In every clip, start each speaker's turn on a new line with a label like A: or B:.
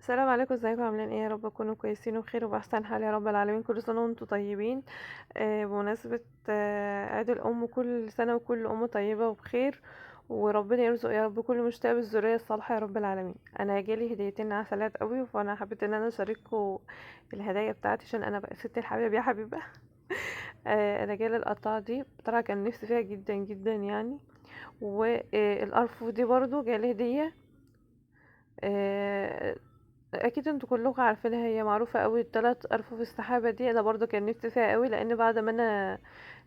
A: السلام عليكم، ازيكم عاملين ايه؟ يا رب تكونوا كويسين وبخير وبأحسن حال يا رب العالمين. كل سنة وانتم طيبين. بمناسبة عيد الأم، كل سنة وكل أم طيبة وبخير، وربنا يرزق يا رب كل مشتاق بالذرية الصالحة يا رب العالمين. انا جالي هديتين عسلات قوي، فانا حبيت ان انا اشارككم الهدايا بتاعتي عشان انا بقى ست الحبايب يا حبيبة. انا جالي القطعة دي بصراحة كان نفسي فيها جدا جدا يعني. والأرفف دي برضو جالي هدية. آه، اكيد انتوا كلكم عارفينها، هي معروفه قوي، الثلاث ارفف السحابه دي. انا برضو كان نفسي فيها قوي، لان بعد ما انا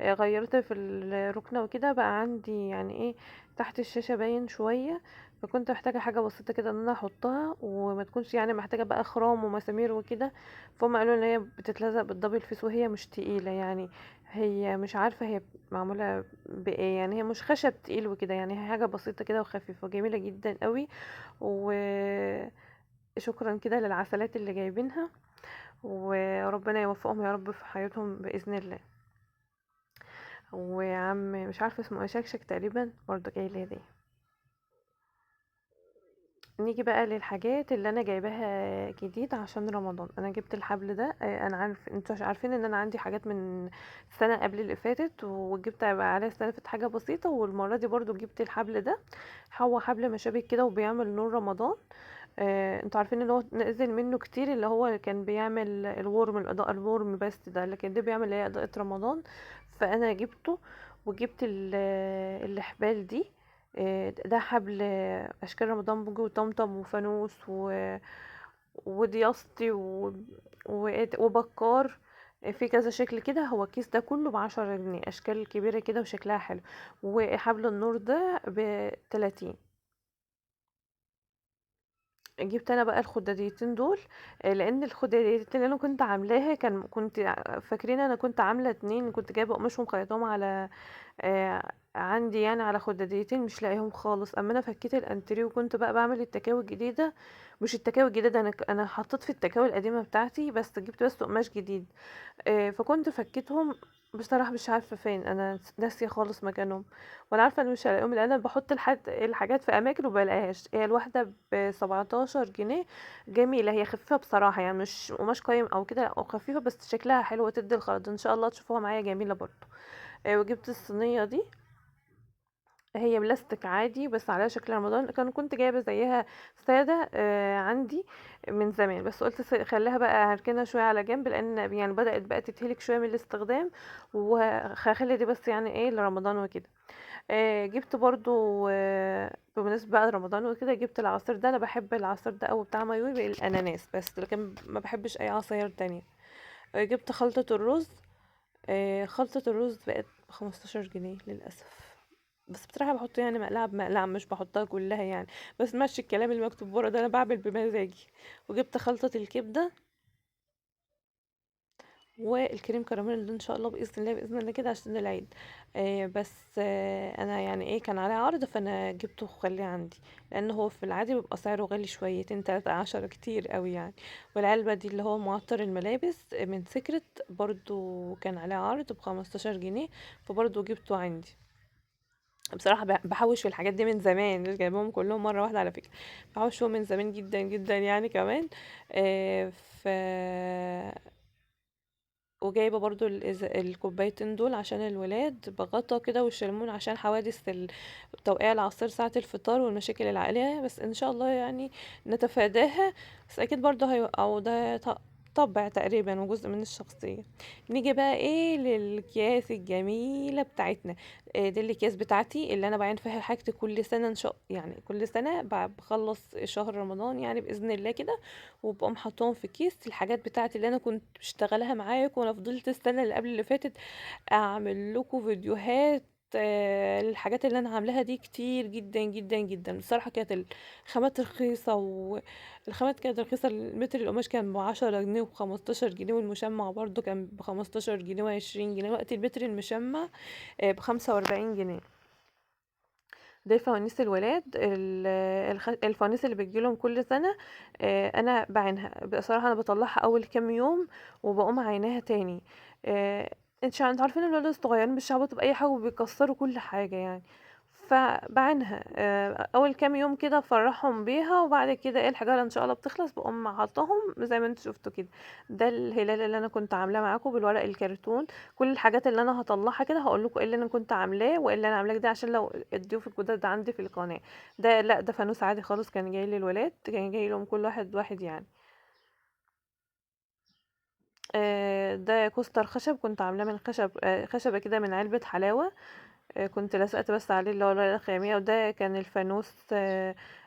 A: غيرت في الركنه وكده بقى عندي يعني ايه، تحت الشاشه باين شويه. فكنت محتاجه حاجه بسيطه كده ان انا احطها وما تكونش يعني محتاجه بقى خرام ومسامير وكده. فهم قالوا ان هي بتتلزق بالدبل فيس وهي مش تقيله يعني. هي مش عارفه هي معموله بايه يعني، هي مش خشب تقيل وكده يعني، هي حاجه بسيطه كده وخفيفه وجميله جدا قوي. و شكرا كده للعسلات اللي جايبينها، وربنا يوفقهم يا رب في حياتهم بإذن الله. وعم مش عارفة اسمه ايه، شكشك تقريبا برضه جاي لي هدية. نيجي بقى للحاجات اللي انا جايباها جديد عشان رمضان. انا جبت الحبل ده. انا عارف انتوا عارفين ان انا عندي حاجات من السنه قبل اللي فاتت، وجبت بقى عليها السنه اللي فاتت حاجه بسيطه، والمره دي برضو جبت الحبل ده. هو حبل مشابك كده وبيعمل نور رمضان. انتوا عارفين ان هو نزل منه كتير، اللي هو كان بيعمل الورم، الاضاءه الورم بس ده، لكن ده بيعمل ايه، اضاءه رمضان. فانا جبته. وجبت الحبال دي. ده حبل اشكال رمضان بوجي وطمطم وفانوس ودياسطي وبكار. في كذا شكل كده. هو الكيس ده كله ب10 جنيه، اشكال كبيرة كده وشكلها حلو. وحبل النور ده ب30. جبت انا بقى الخداديتين دول. لان الخداديتين اللي انا كنت عاملاها كنت فاكرين انا كنت عامله اتنين، كنت جايبه قماش ومخيطاهم على عندي يعني على خداديتين، مش لاقيهم خالص. اما انا فكيت الانتريه وكنت بقى بعمل التكاوي الجديده. مش التكاوي الجديده، انا حطيت في التكاوي القديمه بتاعتي، بس جبت بس قماش جديد. فكنت فكيتهم. بصراحة مش عارفة فين، انا ناسية خالص مكانهم. وانا عارفة ان مش هلاقيهم، لان انا بحط الحاجات في اماكن وبلاقيهاش. هي الواحدة ب17 جنيه. جميلة، هي خفيفة بصراحة يعني، مش قماش قايم او كده، او خفيفة بس شكلها حلو وتدي الخلط. ان شاء الله تشوفوها معايا جميلة برضو. وجبت الصينية دي. هي بلاستيك عادي بس عليها شكل رمضان، كنت جايبة زيها سادة عندي من زمان، بس قلت خليها بقى هركنها شوية على جنب، لان يعني بدأت بقى تتهلك شوية من الاستخدام. وهخلي دي بس يعني ايه لرمضان وكده. جبت برضو بمناسبة بقى رمضان وكده، جبت العصير ده. انا بحب العصير ده اوي بتاع مايوي بالاناناس بس، لكن ما بحبش اي عصاير تانية. جبت خلطة الرز. خلطة الرز بقت ب15 جنيه للأسف. بس بصراحة بحط يعني مقلعة بمقلعة، مش بحطها كلها يعني. بس ماشي الكلام المكتوب ورا ده، أنا بعمل بمزاجي. وجبت خلطة الكبدة والكريم كراميل ده ان شاء الله باذن الله باذن الله كده عشان العيد. بس انا يعني ايه، كان عليه عرض فانا جبته وخليه عندي. لان هو في العادي بيبقى سعره غالي شويتين 13 كتير قوي يعني. والعلبه دي اللي هو معطر الملابس من سكرت برضو كان عليه عرض ب15 جنيه. فبرضو جبته عندي. بصراحة بحوش في الحاجات دي من زمان، مش جايبهم كلهم مرة واحدة على فكرة. بحوشهم من زمان جدا جدا يعني كمان. آه، ف وجايبة برضو الكوبايتين دول عشان الولاد بغطا كده، والشلمون عشان حوادث توقيع العصير ساعة الفطار والمشاكل العائلية، بس ان شاء الله يعني نتفاداها. بس اكيد برضو هيوقعوا ده طبع تقريبا وجزء من الشخصية. نيجي بقى ايه للأكياس الجميلة بتاعتنا. دي الأكياس بتاعتي اللي انا بعين فيها حاجتي كل سنة ان شاء يعني، كل سنة بخلص شهر رمضان يعني بإذن الله كده. وبقوم حطاهم في كيس الحاجات بتاعتي اللي انا كنت بشتغلها معاكم، وانا فضلت السنه اللي قبل اللي فاتت اعمل لكم فيديوهات. الحاجات اللي انا عاملاها دي كتير جدا جدا جدا بصراحه. كانت الخامات رخيصه، والخامات كانت رخيصه. المتر القماش كان ب10 جنيه وب15 جنيه، والمشمع برضو كان ب15 جنيه و20 جنيه. وقت المتر المشمع ب45 جنيه. دي فوانيس الولاد، الفوانيس اللي بتجيلهم كل سنة. انا بعينها بصراحة، انا بطلعها اول كام يوم وبقوم عيناها تاني. آه، انتوا عارفين الولاد الصغيرين بيشعبطوا بأي حاجة وبيكسروا كل حاجة يعني. فباعينها أول كام يوم كده أفرّحهم بيها، وبعد كده إيه الحجارة إن شاء الله بتخلص باقوم حاطاهم زي ما أنتم شُفتوا كده. ده الهلال اللي أنا كنت عاملاه معاكم بالورق الكرتون. كل الحاجات اللي أنا هاطلّعها كده هاقول لكم إيه اللي أنا كنت عاملاه، وإيه اللي أنا عاملاه جديد عشان لو الضيوف الجداد عندي في القناة. ده لأ، ده فانوس عادي خالص كان جاي للولاد، كان جاي لهم كل واحد واحد يعني. ده كوستر خشب كنت عاملاه من خشب خشبة كده من علبة حلاوة. كنت لزقت بس عليه اللي هو الورقة الخيامية. وده كان الفانوس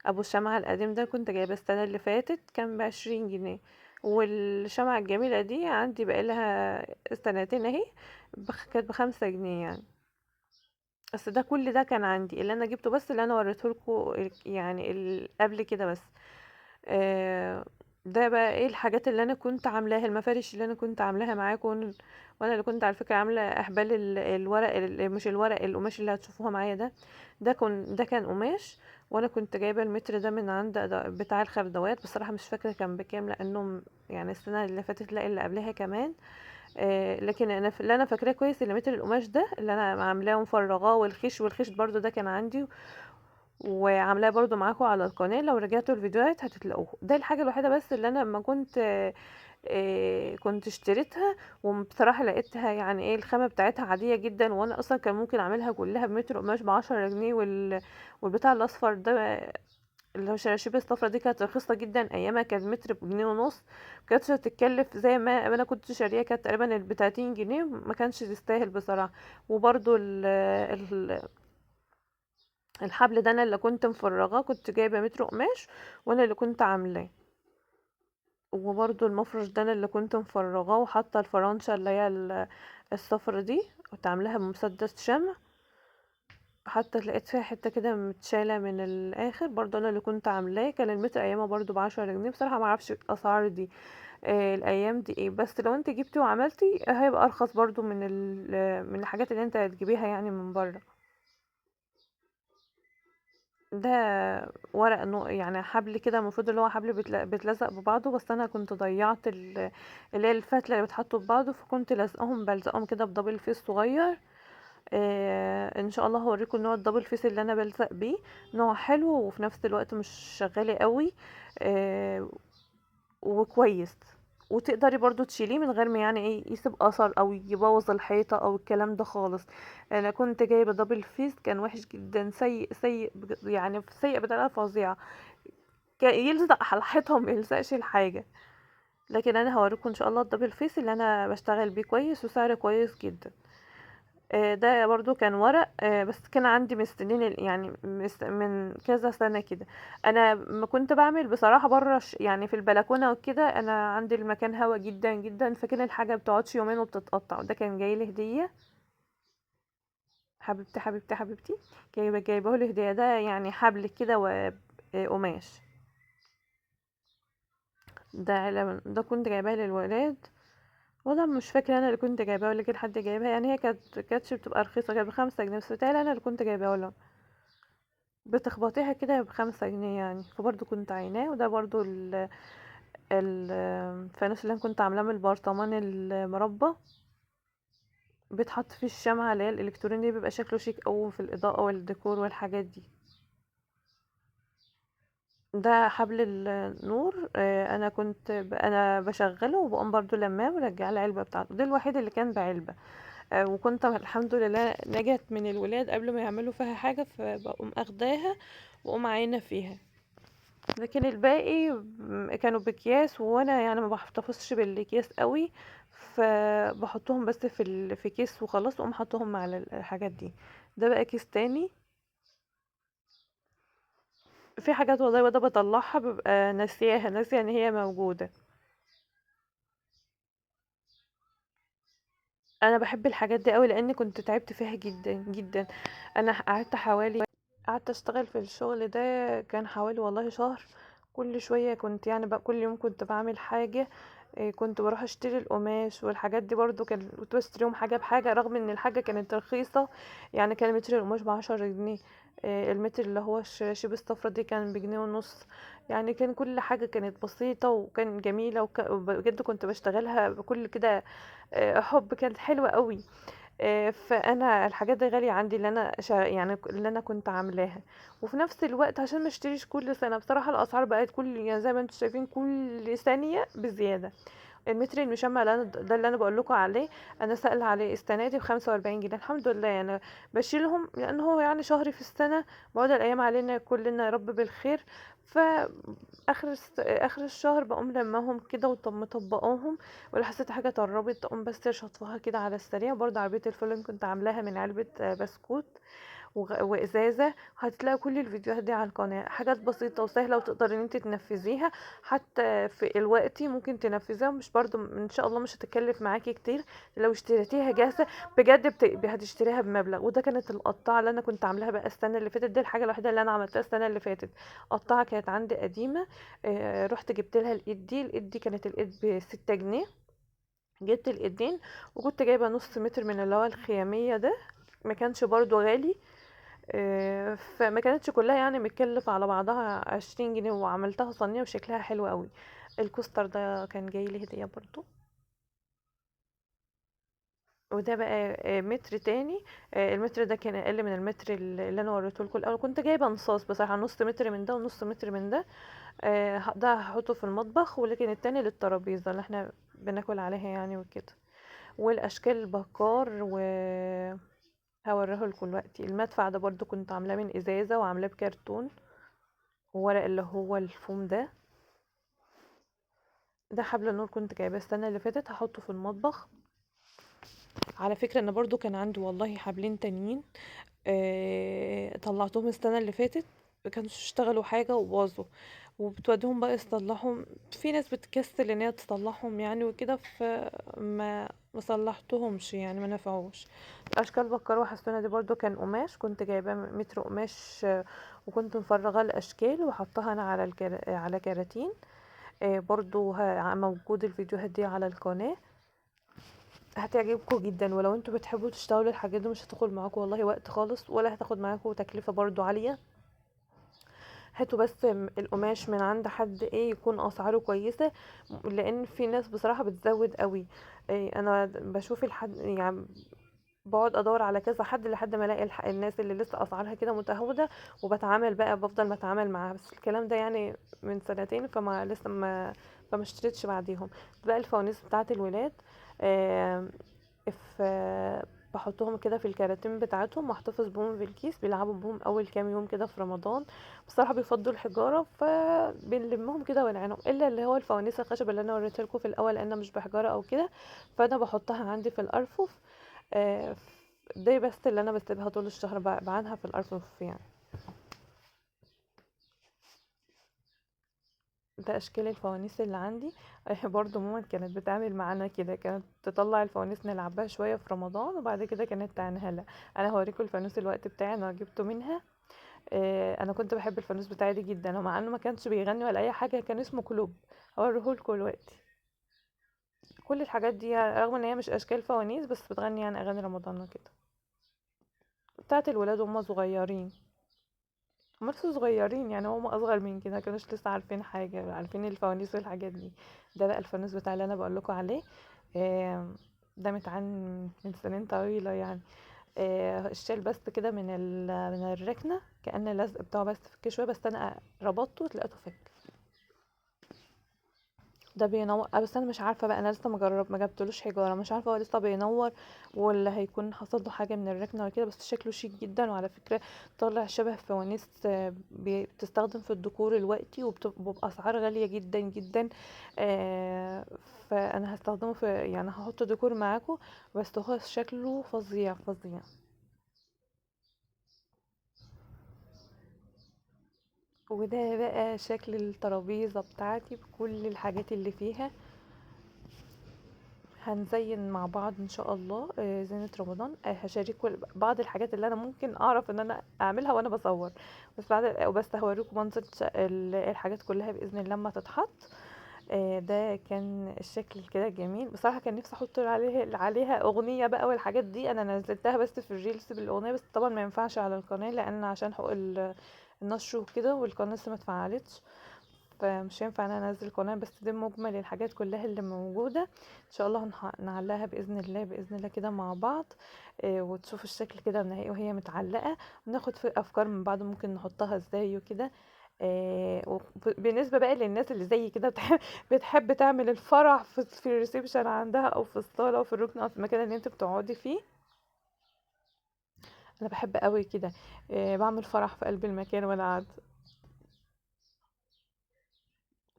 A: أبو الشمعة القديم ده كنت جايباه السنة اللي فاتت كان ب20 جنيه. والشمعة الجميلة دي عندي بقالها سنتين اهي. كانت ب5 جنيه يعني. بس ده كل ده كان عندي اللي انا جبته بس اللي انا وريتهولكوا يعني قبل كده بس. آه، ده بقى ايه الحاجات اللي انا كنت عاملاها المفارش اللي انا كنت عاملاها معاكم. وانا اللي كنت على فكره عامله احبال الورق مش الورق القماش اللي هتشوفوها معايا ده. ده كان قماش. وانا كنت جايبه المتر ده من عند بتاع الخردوات بصراحه مش فاكره كان بكام لانه يعني السنه اللي فاتت لا اللي قبلها كمان. لكن انا اللي انا فاكراه كويس اللي متر القماش ده اللي انا عاملاه ومفرغاه والخيش برضو ده كان عندي. وعاملاه برضو معاكم على القناة لو رجعتوا الفيديوهات هتتلاقوه. ده الحاجة الوحيدة بس اللي انا لما كنت كنت اشتريتها. وبصراحة لقيتها يعني ايه الخامة بتاعتها عادية جدا وانا اصلا كان ممكن اعملها كلها بمتر قماش ب10 جنيه والبتاع الاصفر ده اللي هو شراشيب الصفرا دي كانت رخيصة جدا ايامها كانت متر بجنيه ونص. مكانتش تتكلف زي ما انا كنت شاريها كانت تقريبا ب30 جنيه ما كانش تستاهل بصراحة. وبرضو الحبل ده انا اللي كنت مفرغاه كنت جايبه متر قماش وانا اللي كنت عاملاه. وبرضو المفرش ده انا اللي كنت مفرغاه وحاطه الفرنشه اللي هي الصفرة دي كنت عاملاها بمسدس شمع. حتى لقيت فيها حته كده متشاله من الاخر برضو انا اللي كنت عاملاه كان المتر ايامها برضو ب10 جنيه بصراحه ما اعرفش الاسعار دي الايام دي ايه بس لو انت جبتي وعملتي هيبقى ارخص برضو من الحاجات اللي انت هتجيبيها يعني من بره. ده ورق يعني حبل كده المفروض اللي هو حبل بيتلزق ببعضه بس انا كنت ضيعت اللي هي الفتله اللي بتحطه ببعضه فكنت بلزقهم كده بدبل فيس صغير. ان شاء الله هوريكم نوع الدبل فيس اللي انا بلزق بيه. نوع حلو وفي نفس الوقت مش شغالي قوي. آه وكويس. وتقدري برضو تشيليه من غير ما يعني ايه يسيب اثر او يبوظ الحيطه او الكلام ده خالص. انا كنت جايبه دبل فيس كان وحش جدا سيء سيء يعني سيء بطريقه فظيعه. كان يلزق على الحيطه وما يلزقش الحاجه. لكن انا هوريكم ان شاء الله الدبل فيس اللي انا بشتغل بيه كويس وسعره كويس جدا. ده برضو كان ورق بس كان عندي من السنين يعني من كذا سنة كده. انا ما كنت بعمل بصراحة بره يعني في البلكونة وكده انا عندي المكان هوا جدا جدا فكان الحاجة بتقعدش يومين وبتتقطع وده كان جاي لي هدية. حبيبتي حبيبتي حبيبتي. جايبه لي هدية ده يعني حبل كده وقماش. ده علم ده كنت جايباه للولاد. والله مش فاكرة انا اللي كنت جايباه ولا كان حد جايبها يعني هي كانتش بتبقى رخيصة كانت ب5 جنيه بس بتهيألي انا اللي كنت جايباه لهم. بتخبطيها كده ب5 جنيه يعني فبرضه كنت عيناه وده برضه الفانوس اللي انا كنت عاملاه من البرطمان المربى. بيتحط فيه الشمعة اللي هي الالكتروني بيبقى شكله شيك اوي في الاضاءة والديكور والحاجات دي. ده حبل النور انا بشغله وبقوم برضو لماه ورجع العلبة بتاعته ده الوحيد اللي كان بعلبة. وكنت الحمد لله نجت من الولاد قبل ما يعملوا فيها حاجة فبقوم اخداها واقوم عاينة فيها. لكن الباقي كانوا بأكياس وانا يعني ما بحتفظش بالاكياس قوي. فبحطهم بس في كيس وخلاص واقوم حطهم على الحاجات دي. ده بقى كيس تاني. في حاجات والله وده بطلعها ببقى ناسية ان هي موجودة. انا بحب الحاجات دي قوي لاني كنت تعبت فيها جدا جدا. انا قعدت اشتغل في الشغل ده كان حوالي والله شهر. كل شوية كنت يعني بقى كل يوم كنت بعمل حاجة. كنت بروح اشتري القماش والحاجات دي برضو كنت بشتريهم حاجة بحاجة رغم ان الحاجة كانت رخيصة. يعني كان متر القماش ب10 جنيه. المتر اللي هو الشراشيب الصفرا دي كان بجنيه ونص. يعني كان كل حاجة كانت بسيطة وكان جميلة وبجد كنت بشتغلها بكل كده حب كانت حلوة قوي. فأنا الحاجات دي غالية عندي، اللي أنا يعني اللي أنا كنت عاملاها. وفي نفس الوقت عشان ما اشتريش كل سنة، بصراحة الأسعار بقت كل، يعني زي ما انتم شايفين، كل ثانية بزيادة. المتر المشمع اللي ده اللي انا بقول لكم عليه، انا سائله عليه السنه دي ب45 جنيه. الحمد لله انا بشيلهم، لان هو يعني شهر في السنه، بعد الايام علينا كلنا يا رب بالخير. ف اخر الشهر بقوم لماهم كده ومطبقاهم، ولو حسيت حاجه طربت اقوم بس شطفها كده على السريع. برضه عربيه الفول اللي كنت عاملاها من علبه بسكوت وازازه. هتلاقي كل الفيديوهات دي على القناه، حاجات بسيطه وسهله وتقدر ان انت تنفذيها حتى في الوقت. ممكن تنفذيها، مش برضو ان شاء الله مش هتكلف معاكي كتير لو اشتريتيها جاهزه بجد. هتشتريها بمبلغ. وده كانت القطاعه اللي انا كنت عاملاها بقى السنه اللي فاتت. دي الحاجه الوحيده اللي انا عملتها السنه اللي فاتت. قطاعه كانت عندي قديمه، رحت جبت لها الايد دي. الايد دي كانت الايد ب6 جنيه. جبت الايدين، وكنت جايبه نص متر من اللي هو الخياميه ده، ما كانش برضو غالي. فما كانتش كلها يعني متكلف على بعضها 20 جنيه، وعملتها صينية وشكلها حلو قوي. الكوستر ده كان جاي لي هدية برضو. وده بقى متر تاني. المتر ده كان اقل من المتر اللي انا وريته لكم الاول. كنت جايبه نصاص بصراحه، نص متر من ده ونص متر من ده. ده هحطه في المطبخ، ولكن التاني للترابيزه اللي احنا بناكل عليها يعني وكده. والاشكال البكار هوريه لكم دلوقتي. المدفع ده برضو كنت عاملاه من ازازه وعاملاه بكرتون وورق اللي هو الفوم ده. ده حبل النور كنت جايباه السنة اللي فاتت، هحطه في المطبخ. على فكرة انا برضو كان عندي والله حبلين تانيين، طلعتهم السنة اللي فاتت، مكانش اشتغلوا حاجة وباظوا. وبتوديهم بقى يصلحهم. في ناس بتكسل ان هي تصلحهم يعني وكده، ما صلحتهمش يعني، ما نفعوش. اشكال بكر وحسونة دي برضو كان قماش، كنت جايباه متر قماش، وكنت مفرغاه الاشكال وحطها انا على كراتين. برضو موجود الفيديوهات دي على القناة. هتعجبكم جدا. ولو انتوا بتحبوا تشتغلوا الحاجات دي، مش هتاخد معاكم والله وقت خالص، ولا هتاخد معاكم تكلفة برضو عالية. هاتوا بس القماش من عند حد يكون اسعاره كويسة. لان في ناس بصراحة بتزود قوي. انا بشوف الحد يعني، بقعد ادور على كذا حد لحد ما الاقي الناس اللي لسه اسعارها كده متهاوده، وبتعامل بقى، بفضل بتعامل معاها. بس الكلام ده يعني من سنتين، فما لسه فما اشتريتش بعديهم. بقى الفوانيس بتاعه الولاد، آه، بحطهم كده في الكراتين بتاعتهم، واحتفظ بهم في الكيس. بيلعبوا بهم اول كام يوم كده في رمضان. بصراحه بيفضوا الحجاره، فبنلمهم كده ونعينهم. الا اللي هو الفوانيس الخشب اللي انا وريتها لكم في الاول، لان مش بحجاره او كده، فانا بحطها عندي في الارفف. آه، دي بس اللي انا بسيبها طول الشهر، بعانها في الارفف يعني. ده اشكال الفوانيس اللي عندي. برضو ماما كانت بتعمل معانا كده، كانت تطلع الفوانيس نلعبها شويه في رمضان، وبعد كده كانت تعنيها لا. انا هوريكم الفانوس الوقت بتاعي انا جبته منها. انا كنت بحب الفانوس بتاعي دي جدا، ومع انه ما كانش بيغني ولا اي حاجه، كان اسمه كلوب. هوريهولكوا دلوقتي. كل الحاجات دي رغم ان هي مش اشكال فوانيس، بس بتغني يعني اغاني رمضان وكده، بتاعت الولاد وهم صغيرين. هما لسه صغيرين يعني، هما اصغر من كده، كانوش لسه عارفين حاجه، عارفين الفوانيس والحاجات دي. ده بقى الفانوس بتاع اللي انا بقول لكم عليه. ده متعان من سنين طويله يعني. الشال بس كده من الركنه، كأن اللزق بتاعه بس فك شويه، بس انا ربطته لقيته فك. ده بينور. بس انا مش عارفه بقى، انا لسه ما جبتلوش حجاره، مش عارفه هو لسه بينور ولا هيكون حصل له حاجه من الركنه ولا كده. بس شكله شيك جدا، وعلى فكره طالع شبه فوانيس بتستخدم في الديكور الوقتي، وباسعار غاليه جدا جدا. آه، فانا هستخدمه في، يعني هحط ديكور معاكم. بس هو شكله فظيع فظيع. وده بقى شكل الترابيزه بتاعتي بكل الحاجات اللي فيها. هنزين مع بعض ان شاء الله زينة رمضان. هشارككم بعض الحاجات اللي انا ممكن اعرف ان انا اعملها وانا بصور. بس هوريكم منظر الحاجات كلها باذن الله لما تتحط. ده كان الشكل كده جميل بصراحه. كان نفسي احط عليها اغنيه بقى والحاجات دي. انا نزلتها بس في الريلز بالاغنيه، بس طبعا ما ينفعش على القناه، لان عشان حقوق النشر وكده، والقناه لسه ما اتفعلتش. فمش هينفع ان انا انزل قناة، بس دي مجمل الحاجات كلها اللي موجودة. ان شاء الله نعلقها باذن الله، باذن الله كده مع بعض. وتشوفوا الشكل كده النهائي وهي متعلقة، وناخد في افكار من بعض ممكن نحطها ازاي وكده. بالنسبة بقى للناس اللي زي كده بتحب تعمل الفرح في الريسبشن عندها، او في الصالة، او في الركن، او في المكان اللي انت بتقعدي فيه. انا بحب قوي كده، بعمل فرح في قلب المكان وانا قاعدة.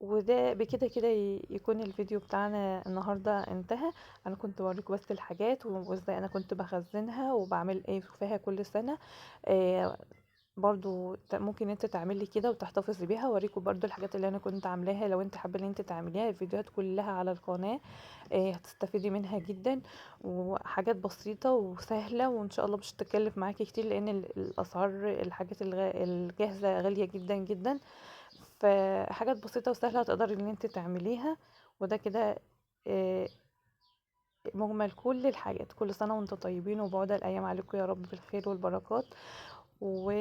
A: وده بكده كده يكون الفيديو بتاعنا النهاردة انتهى. انا كنت بوريكم بس الحاجات وازاي انا كنت بخزنها وبعمل ايه فيها كل سنة. آه، برضو ممكن انت تعملي كده وتحتفظي بيها. اوريكم برضو الحاجات اللي انا كنت عاملاها، لو انت حابه ان انت تعمليها. الفيديوهات كلها على القناه، هتستفيدي منها جدا، وحاجات بسيطه وسهله، وان شاء الله مش هتكلف معاكي كتير، لان الاسعار الحاجات الجاهزه غاليه جدا جدا. فحاجات بسيطه وسهله هتقدري ان انت تعمليها. وده كده آه، مجمل كل الحاجات. كل سنه وانتم طيبين، وبعد الايام عليكم يا رب بالخير والبركات. و